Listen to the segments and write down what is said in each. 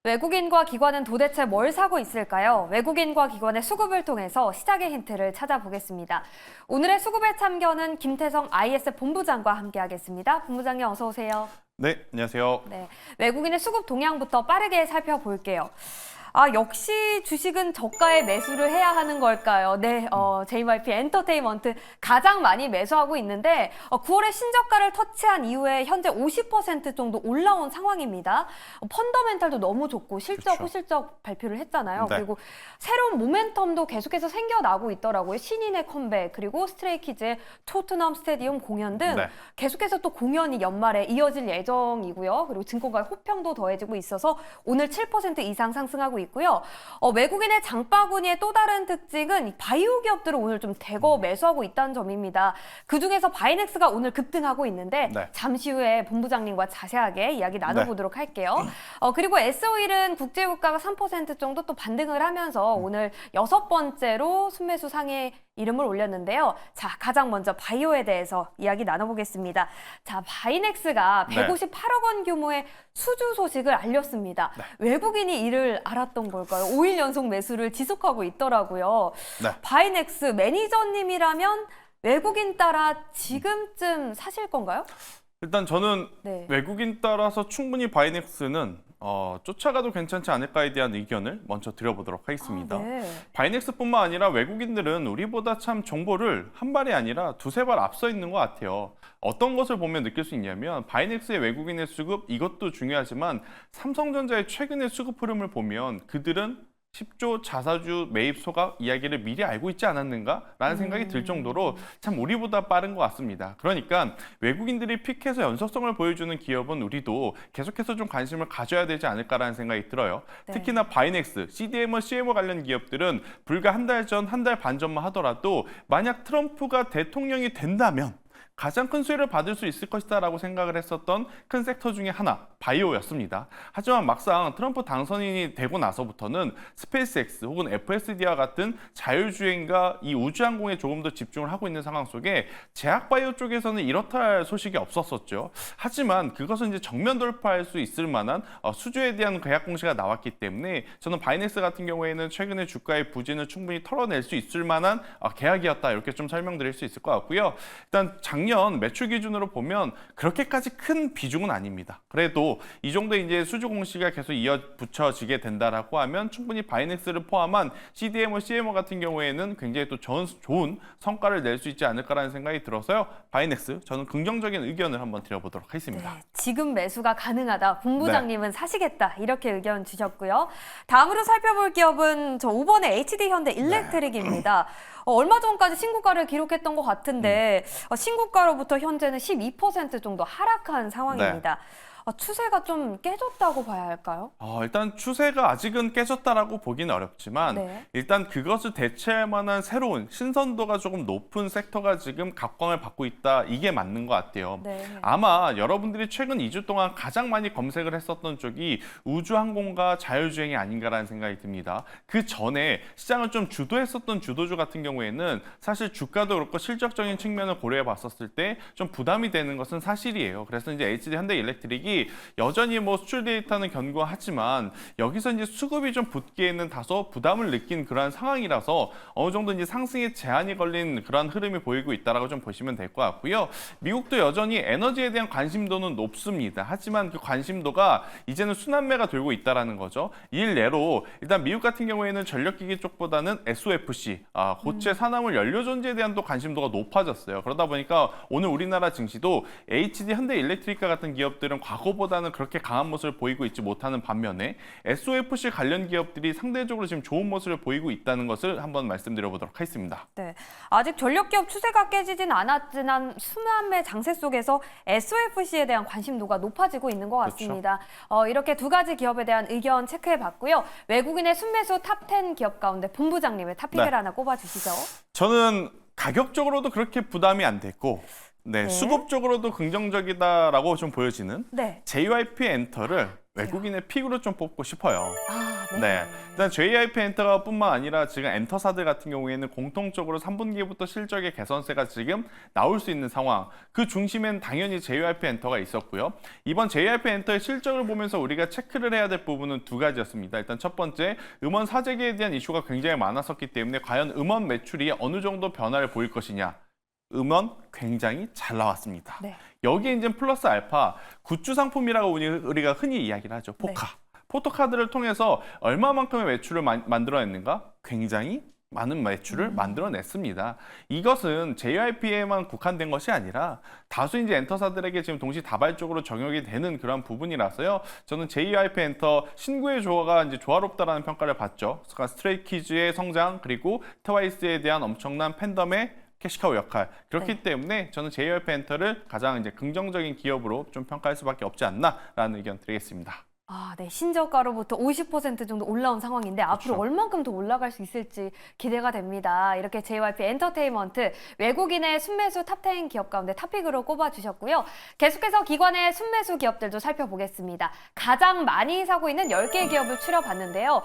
외국인과 기관은 도대체 뭘 사고 있을까요? 외국인과 기관의 수급을 통해서 시작의 힌트를 찾아보겠습니다. 오늘의 수급의 참견은 김태성 IS 본부장과 함께하겠습니다. 본부장님 어서 오세요. 네, 안녕하세요. 네, 외국인의 수급 동향부터 빠르게 살펴볼게요. 역시 주식은 저가에 매수를 해야 하는 걸까요? 네, JYP 엔터테인먼트 가장 많이 매수하고 있는데 9월에 신저가를 터치한 이후에 현재 50% 정도 올라온 상황입니다. 펀더멘탈도 너무 좋고 실적, 그렇죠. 후실적 발표를 했잖아요. 네. 그리고 새로운 모멘텀도 계속해서 생겨나고 있더라고요. 신인의 컴백, 그리고 스트레이키즈의 토트넘 스테디움 공연 등 네. 계속해서 또 공연이 연말에 이어질 예정이고요. 그리고 증권가의 호평도 더해지고 있어서 오늘 7% 이상 상승하고 있고요. 외국인의 장바구니의 또 다른 특징은 바이오 기업들을 오늘 좀 대거 매수하고 있다는 점입니다. 그중에서 바이넥스가 오늘 급등하고 있는데 네. 잠시 후에 본부장님과 자세하게 이야기 나눠보도록 할게요. 그리고 SO일은 국제유가가 3% 정도 또 반등을 하면서 오늘 6번째로 순매수 상해 이름을 올렸는데요. 자, 가장 먼저 바이오에 대해서 이야기 나눠보겠습니다. 자, 바이넥스가 158억 원 규모의 수주 소식을 알렸습니다. 외국인이 이를 알았던 걸까요? 5일 연속 매수를 지속하고 있더라고요. 네. 바이넥스 매니저님이라면 외국인 따라 지금쯤 사실 건가요? 일단 저는 네. 외국인 따라서 충분히 바이넥스는 쫓아가도 괜찮지 않을까에 대한 의견을 먼저 드려보도록 하겠습니다. 네. 바이넥스뿐만 아니라 외국인들은 우리보다 참 정보를 한 발이 아니라 두세 발 앞서 있는 것 같아요. 어떤 것을 보면 느낄 수 있냐면 바이넥스의 외국인의 수급 이것도 중요하지만 삼성전자의 최근의 수급 흐름을 보면 그들은 10조 자사주 매입 소각 이야기를 미리 알고 있지 않았는가라는 생각이 들 정도로 참 우리보다 빠른 것 같습니다. 그러니까 외국인들이 픽해서 연속성을 보여주는 기업은 우리도 계속해서 좀 관심을 가져야 되지 않을까라는 생각이 들어요. 네. 특히나 바이넥스, CDMO, CMO 관련 기업들은 불과 한 달 전, 한 달 반 전만 하더라도 만약 트럼프가 대통령이 된다면 가장 큰 수혜를 받을 수 있을 것이다라고 생각을 했었던 큰 섹터 중에 하나, 바이오였습니다. 하지만 막상 트럼프 당선인이 되고 나서부터는 스페이스X 혹은 FSD와 같은 자율주행과 이 우주항공에 조금 더 집중을 하고 있는 상황 속에 제약바이오 쪽에서는 이렇다 할 소식이 없었었죠. 하지만 그것은 이제 정면 돌파할 수 있을 만한 수주에 대한 계약 공시가 나왔기 때문에 저는 바이넥스 같은 경우에는 최근에 주가의 부진을 충분히 털어낼 수 있을 만한 계약이었다 이렇게 좀 설명드릴 수 있을 것 같고요. 일단 작년 매출 기준으로 보면 그렇게까지 큰 비중은 아닙니다. 그래도 이 정도 이제 수주 공시가 계속 이어붙여지게 된다라고 하면 충분히 바이넥스를 포함한 CDMO, CMO 같은 경우에는 굉장히 또 좋은 성과를 낼 수 있지 않을까라는 생각이 들어서요. 바이넥스 저는 긍정적인 의견을 한번 드려보도록 하겠습니다. 네, 지금 매수가 가능하다. 본부장님은 사시겠다. 이렇게 의견 주셨고요. 다음으로 살펴볼 기업은 저 5번의 HD-현대 일렉트릭입니다. 얼마 전까지 신고가를 기록했던 것 같은데 신고가로부터 현재는 12% 정도 하락한 상황입니다. 추세가 좀 깨졌다고 봐야 할까요? 일단 추세가 아직은 깨졌다라고 보기는 어렵지만 네. 일단 그것을 대체할 만한 새로운 신선도가 조금 높은 섹터가 지금 각광을 받고 있다. 이게 맞는 것 같아요. 네. 아마 여러분들이 최근 2주 동안 가장 많이 검색을 했었던 쪽이 우주항공과 자율주행이 아닌가라는 생각이 듭니다. 그 전에 시장을 좀 주도했었던 주도주 같은 경우에는 사실 주가도 그렇고 실적적인 측면을 고려해 봤었을 때 좀 부담이 되는 것은 사실이에요. 그래서 이제 HD 현대일렉트릭이 여전히 뭐 수출 데이터는 견고하지만 여기서 이제 수급이 좀 붙기에는 다소 부담을 느낀 그러한 상황이라서 어느 정도 이제 상승에 제한이 걸린 그러한 흐름이 보이고 있다라고 좀 보시면 될 것 같고요. 미국도 여전히 에너지에 대한 관심도는 높습니다. 하지만 그 관심도가 이제는 순환매가 돌고 있다라는 거죠. 일례로 일단 미국 같은 경우에는 전력기기 쪽보다는 SOFC, 고체 산화물 연료 전지에 대한 또 관심도가 높아졌어요. 그러다 보니까 오늘 우리나라 증시도 HD 현대일렉트릭과 같은 기업들은 과거보다는 그렇게 강한 모습을 보이고 있지 못하는 반면에 SOFC 관련 기업들이 상대적으로 지금 좋은 모습을 보이고 있다는 것을 한번 말씀드려보도록 하겠습니다. 네, 아직 전력기업 추세가 깨지진 않았지만 순환매 장세 속에서 SOFC에 대한 관심도가 높아지고 있는 것 같습니다. 그렇죠. 이렇게 두 가지 기업에 대한 의견 체크해봤고요. 외국인의 순매수 탑10 기업 가운데 본부장님의 탑픽을 하나 꼽아주시죠. 저는 가격적으로도 그렇게 부담이 안 됐고 수급적으로도 긍정적이다라고 좀 보여지는 네. JYP 엔터를 외국인의 픽으로 좀 뽑고 싶어요. 아, 네. 네. 일단 JYP 엔터가 뿐만 아니라 지금 엔터사들 같은 경우에는 공통적으로 3분기부터 실적의 개선세가 지금 나올 수 있는 상황. 그 중심엔 당연히 JYP 엔터가 있었고요. 이번 JYP 엔터의 실적을 보면서 우리가 체크를 해야 될 부분은 두 가지였습니다. 일단 첫 번째, 음원 사재기에 대한 이슈가 굉장히 많았었기 때문에 과연 음원 매출이 어느 정도 변화를 보일 것이냐. 음원 굉장히 잘 나왔습니다. 네. 여기에 이제 플러스 알파 굿즈 상품이라고 우리가 흔히 이야기를 하죠. 포카. 포토카드를 통해서 얼마만큼의 매출을 만들어냈는가? 굉장히 많은 매출을 만들어냈습니다. 이것은 JYP에만 국한된 것이 아니라 다수 이제 엔터사들에게 지금 동시다발적으로 적용이 되는 그런 부분이라서요. 저는 JYP 엔터 신구의 조화가 이제 조화롭다라는 평가를 받죠. 그러니까 스트레이키즈의 성장 그리고 트와이스에 대한 엄청난 팬덤의 캐시카우 역할. 그렇기 때문에 저는 JYP 엔터를 가장 이제 긍정적인 기업으로 좀 평가할 수밖에 없지 않나라는 의견 드리겠습니다. 아, 네. 신저가로부터 50% 정도 올라온 상황인데 앞으로 그렇죠. 얼만큼 더 올라갈 수 있을지 기대가 됩니다. 이렇게 JYP 엔터테인먼트 외국인의 순매수 탑10 기업 가운데 탑픽으로 꼽아주셨고요. 계속해서 기관의 순매수 기업들도 살펴보겠습니다. 가장 많이 사고 있는 10개의 기업을 추려봤는데요.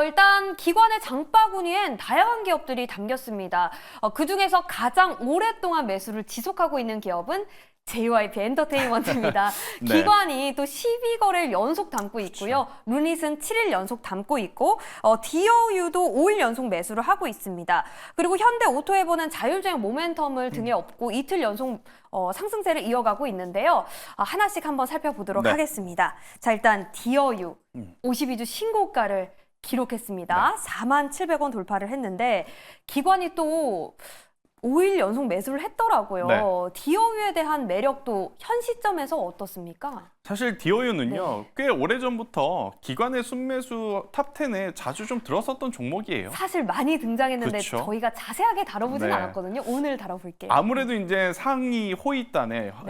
일단 기관의 장바구니엔 다양한 기업들이 담겼습니다. 그중에서 가장 오랫동안 매수를 지속하고 있는 기업은 JYP 엔터테인먼트입니다. 네. 기관이 또 12거래를 연속 담고 있고요. 루닛은 7일 연속 담고 있고 DOU도 5일 연속 매수를 하고 있습니다. 그리고 현대 오토에버는 자율주행 모멘텀을 등에 업고 이틀 연속 상승세를 이어가고 있는데요. 하나씩 한번 살펴보도록 네. 하겠습니다. 자, 일단 DOU 52주 신고가를 기록했습니다. 47,000원 돌파를 했는데 기관이 또 5일 연속 매수를 했더라고요. 네. DOU에 대한 매력도 현 시점에서 어떻습니까? 사실 DOU는요, 꽤 오래전부터 기관의 순매수 탑10에 자주 좀 들었었던 종목이에요. 사실 많이 등장했는데 그쵸? 저희가 자세하게 다뤄보진 네. 않았거든요. 오늘 다뤄볼게요. 아무래도 이제 상위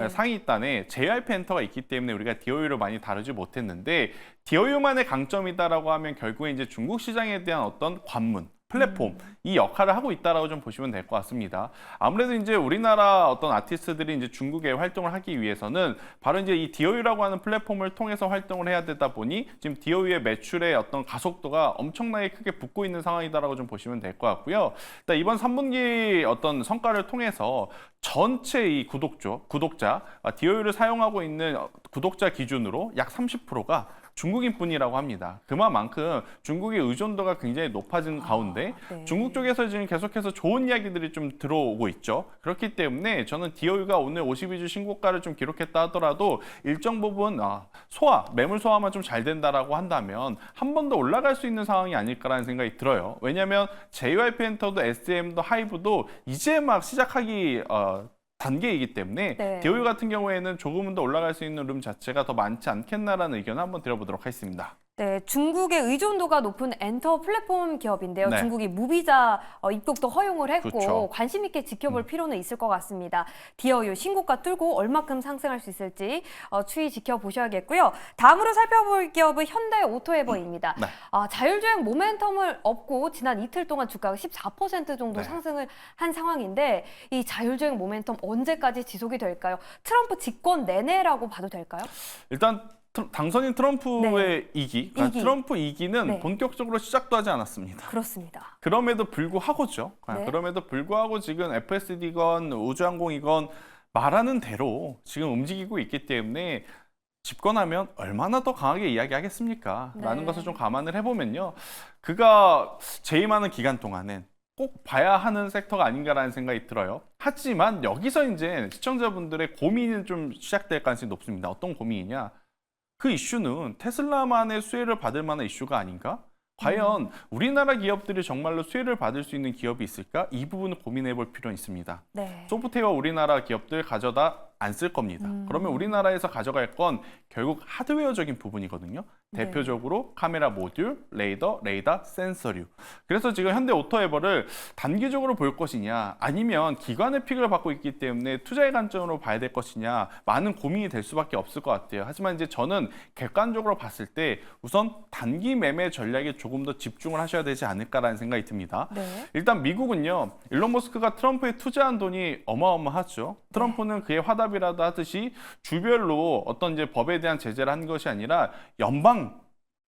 상위단에 JYP 엔터가 있기 때문에 우리가 DOU를 많이 다루지 못했는데 DOU만의 강점이다라고 하면 결국에 이제 중국 시장에 대한 어떤 관문, 플랫폼 이 역할을 하고 있다라고 좀 보시면 될 것 같습니다. 아무래도 이제 우리나라 어떤 아티스트들이 이제 중국에 활동을 하기 위해서는 바로 이제 이 DOU라고 하는 플랫폼을 통해서 활동을 해야 되다 보니 지금 DOU의 매출의 어떤 가속도가 엄청나게 크게 붙고 있는 상황이다라고 좀 보시면 될 것 같고요. 일단 이번 3분기 어떤 성과를 통해서 전체 이 구독자 DOU를 사용하고 있는 구독자 기준으로 약 30%가 중국인뿐이라고 합니다. 그만큼 중국의 의존도가 굉장히 높아진 가운데 네. 중국 쪽에서 지금 계속해서 좋은 이야기들이 좀 들어오고 있죠. 그렇기 때문에 저는 DOU가 오늘 52주 신고가를 좀 기록했다 하더라도 일정 부분 매물 소화만 좀 잘 된다라고 한다면 한 번 더 올라갈 수 있는 상황이 아닐까라는 생각이 들어요. 왜냐하면 JYP 엔터도 SM도 하이브도 이제 막 시작하기 단계이기 때문에 네. DOU 같은 경우에는 조금은 더 올라갈 수 있는 룸 자체가 더 많지 않겠나라는 의견을 한번 드려보도록 하겠습니다. 네, 중국의 의존도가 높은 엔터 플랫폼 기업인데요. 네. 중국이 무비자 입국도 허용을 했고 그렇죠. 관심 있게 지켜볼 필요는 있을 것 같습니다. DOU 신고가 뚫고 얼마큼 상승할 수 있을지 추이 지켜보셔야겠고요. 다음으로 살펴볼 기업은 현대 오토에버입니다. 네. 자율주행 모멘텀을 업고 지난 이틀 동안 주가가 14% 정도 네. 상승을 한 상황인데 이 자율주행 모멘텀 언제까지 지속이 될까요? 트럼프 집권 내내라고 봐도 될까요? 일단 당선인 트럼프의 이기, 그러니까 이기. 트럼프 이기는 네. 본격적으로 시작도 하지 않았습니다. 그렇습니다. 그럼에도 불구하고죠. 네. 그럼에도 불구하고 지금 FSD건 우주항공이건 말하는 대로 지금 움직이고 있기 때문에 집권하면 얼마나 더 강하게 이야기하겠습니까? 네. 라는 것을 좀 감안을 해보면요. 그가 재임하는 기간 동안은 꼭 봐야 하는 섹터가 아닌가라는 생각이 들어요. 하지만 여기서 이제 시청자분들의 고민이 좀 시작될 가능성이 높습니다. 어떤 고민이냐? 그 이슈는 테슬라만의 수혜를 받을 만한 이슈가 아닌가? 과연 우리나라 기업들이 정말로 수혜를 받을 수 있는 기업이 있을까? 이 부분을 고민해 볼 필요는 있습니다. 네. 소프트웨어 우리나라 기업들 가져다 안 쓸 겁니다. 그러면 우리나라에서 가져갈 건 결국 하드웨어적인 부분이거든요. 네. 대표적으로 카메라 모듈, 레이더, 센서류. 그래서 지금 현대 오토에버를 단기적으로 볼 것이냐 아니면 기관의 픽을 받고 있기 때문에 투자의 관점으로 봐야 될 것이냐 많은 고민이 될 수밖에 없을 것 같아요. 하지만 이제 저는 객관적으로 봤을 때 우선 단기 매매 전략에 조금 더 집중을 하셔야 되지 않을까라는 생각이 듭니다. 네. 일단 미국은요. 일론 머스크가 트럼프에 투자한 돈이 어마어마하죠. 트럼프는 그의 화답에 스탑이라도 하듯이 주별로 어떤 이제 법에 대한 제재를 한 것이 아니라 연방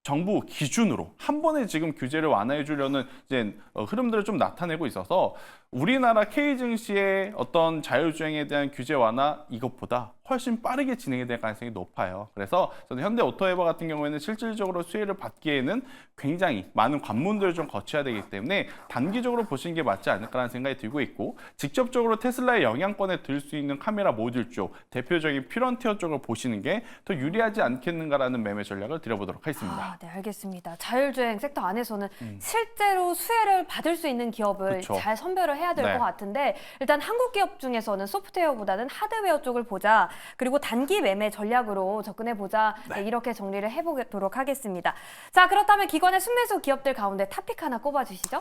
정부 기준으로 한 번에 지금 규제를 완화해 주려는 이제 흐름들을 좀 나타내고 있어서 우리나라 K 증시의 어떤 자율주행에 대한 규제 완화 이것보다 훨씬 빠르게 진행이 될 가능성이 높아요. 그래서 저는 현대 오토에버 같은 경우에는 실질적으로 수혜를 받기에는 굉장히 많은 관문들을 좀 거쳐야 되기 때문에 단기적으로 보시는 게 맞지 않을까라는 생각이 들고 있고, 직접적으로 테슬라의 영향권에 들 수 있는 카메라 모듈 쪽, 대표적인 피런티어 쪽을 보시는 게 더 유리하지 않겠는가라는 매매 전략을 드려보도록 하겠습니다. 네, 알겠습니다. 자율주행 섹터 안에서는 실제로 수혜를 받을 수 있는 기업을 그쵸. 잘 선별을 해야 될 것 네. 같은데, 일단 한국 기업 중에서는 소프트웨어보다는 하드웨어 쪽을 보자, 그리고 단기 매매 전략으로 접근해 보자, 네, 이렇게 정리를 해보도록 하겠습니다. 자, 그렇다면 기관의 순매수 기업들 가운데 탑픽 하나 꼽아주시죠.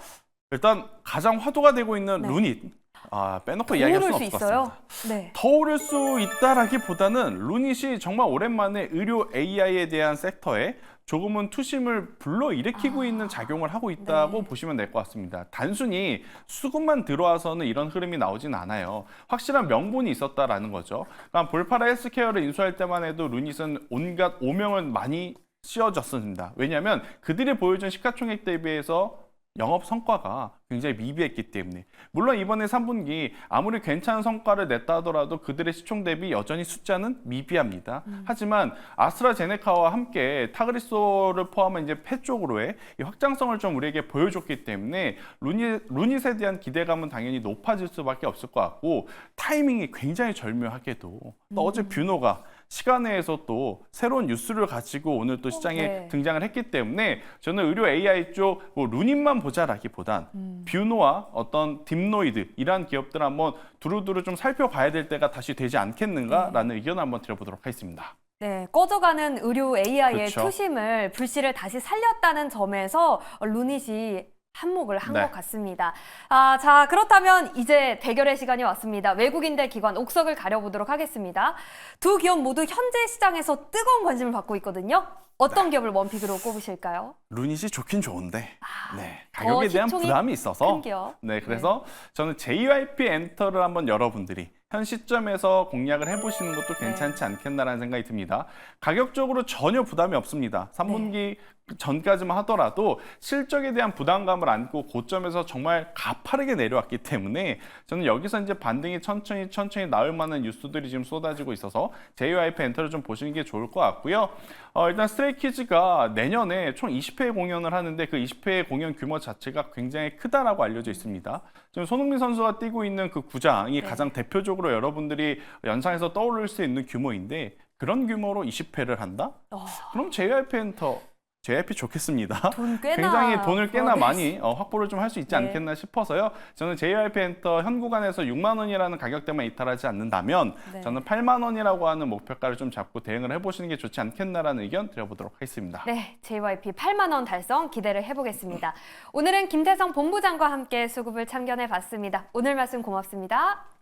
일단 가장 화두가 되고 있는 네. 루닛, 빼놓고 더 이야기할 오를 수는 수 없을 것 있어요? 같습니다. 네. 더 오를 수 있다라기보다는 루닛이 정말 오랜만에 의료 AI에 대한 섹터에 조금은 투심을 불러일으키고 있는 작용을 하고 있다고 네. 보시면 될 것 같습니다. 단순히 수급만 들어와서는 이런 흐름이 나오진 않아요. 확실한 명분이 있었다라는 거죠. 그러니까 볼파라 헬스케어를 인수할 때만 해도 루닛은 온갖 오명을 많이 씌워졌습니다. 왜냐하면 그들이 보여준 시가총액 대비해서 영업 성과가 굉장히 미비했기 때문에. 물론 이번에 3분기 아무리 괜찮은 성과를 냈다 하더라도 그들의 시총 대비 여전히 숫자는 미비합니다. 하지만 아스트라제네카와 함께 타그리소를 포함한 이제 폐 쪽으로의 이 확장성을 좀 우리에게 보여줬기 때문에 루닛에 대한 기대감은 당연히 높아질 수밖에 없을 것 같고, 타이밍이 굉장히 절묘하게도 또 어제 뷰노가 시간회에서 또 새로운 뉴스를 가지고 오늘 또 시장에 네. 등장을 했기 때문에 저는 의료 AI 쪽 루닛만 보자라기보단 뷰노와 어떤 딥노이드 이러한 기업들 한번 두루두루 좀 살펴봐야 될 때가 다시 되지 않겠는가라는 의견을 한번 드려보도록 하겠습니다. 네, 꺼져가는 의료 AI의 그렇죠. 투심을 불씨를 다시 살렸다는 점에서 루닛이 한몫을 한 것 네. 같습니다. 자, 그렇다면 이제 대결의 시간이 왔습니다. 외국인 대 기관 옥석을 가려보도록 하겠습니다. 두 기업 모두 현재 시장에서 뜨거운 관심을 받고 있거든요. 어떤 기업을 원픽으로 꼽으실까요? 루닛이 좋긴 좋은데 가격에 더 대한 시총이 부담이 있어서 큰 기업. 그래서 저는 JYP 엔터를 한번 여러분들이 현 시점에서 공략을 해보시는 것도 괜찮지 않겠나라는 생각이 듭니다. 가격적으로 전혀 부담이 없습니다. 3분기 전까지만 하더라도 실적에 대한 부담감을 안고 고점에서 정말 가파르게 내려왔기 때문에 저는 여기서 이제 반등이 천천히 나올 만한 뉴스들이 지금 쏟아지고 있어서 JYP 엔터를 좀 보시는 게 좋을 것 같고요. 일단 스트레이키즈가 내년에 총 20회 공연을 하는데 그 20회 공연 규모 자체가 굉장히 크다라고 알려져 있습니다. 지금 손흥민 선수가 뛰고 있는 그 구장이 가장 대표적으로 여러분들이 연상해서 떠올릴 수 있는 규모인데, 그런 규모로 20회를 한다? 그럼 JYP 좋겠습니다. 굉장히 돈을 꽤나 많이 확보를 좀 할 수 있지 않겠나 싶어서요. 저는 JYP 엔터 현 구간에서 6만 원이라는 가격대만 이탈하지 않는다면 저는 8만 원이라고 하는 목표가를 좀 잡고 대응을 해보시는 게 좋지 않겠나라는 의견 드려보도록 하겠습니다. 네, JYP 8만 원 달성 기대를 해보겠습니다. 오늘은 김태성 본부장과 함께 수급을 참견해 봤습니다. 오늘 말씀 고맙습니다.